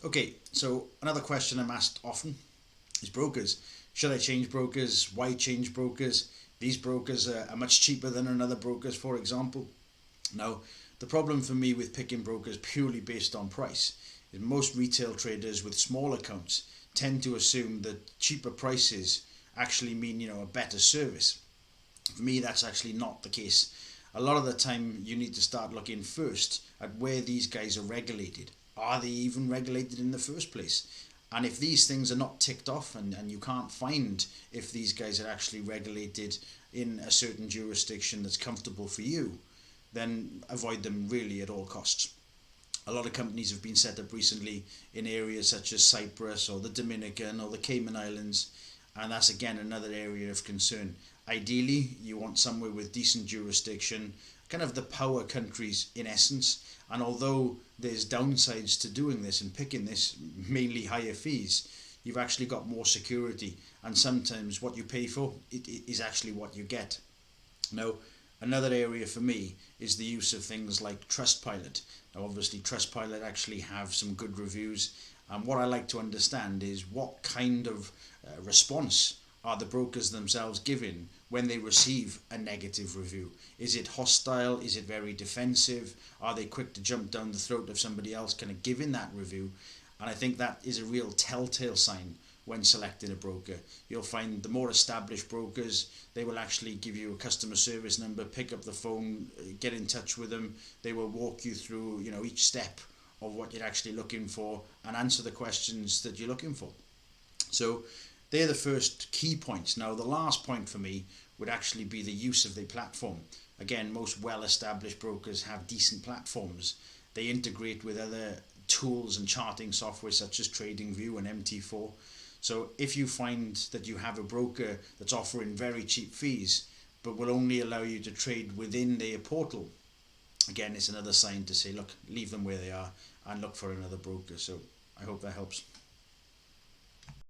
Okay, so another question I'm asked often is brokers. Should I change brokers? Why change brokers? These brokers are much cheaper than another brokers, for example. Now, the problem for me with picking brokers purely based on price is most retail traders with small accounts tend to assume that cheaper prices actually mean a better service. For me, that's actually not the case. A lot of the time, you need to start looking first at where these guys are regulated. Are they even regulated in the first place? And if these things are not ticked off, and you can't find if these guys are actually regulated in a certain jurisdiction that's comfortable for you, then avoid them really at all costs. A lot of companies have been set up recently in areas such as Cyprus or the Dominican or the Cayman Islands, and that's again another area of concern. Ideally, you want somewhere with decent jurisdiction, kind of the power countries in essence. And although there's downsides to doing this and picking this, mainly higher fees, you've actually got more security, and sometimes what you pay for it is actually what you get. Now, another area for me is the use of things like Trustpilot. Now, obviously, Trustpilot actually have some good reviews, and what I like to understand is what kind of response are the brokers themselves giving when they receive a negative review? Is it hostile? Is it very defensive? Are they quick to jump down the throat of somebody else kind of giving that review? And I think that is a real telltale sign when selecting a broker. You'll find the more established brokers, they will actually give you a customer service number, pick up the phone, get in touch with them. They will walk you through, each step of what you're actually looking for and answer the questions that you're looking for. So they're the first key points. Now, the last point for me would actually be the use of the platform. Again, most well established brokers have decent platforms. They integrate with other tools and charting software such as TradingView and MT4. So if you find that you have a broker that's offering very cheap fees but will only allow you to trade within their portal, again, it's another sign to say, look, leave them where they are and look for another broker. So I hope that helps.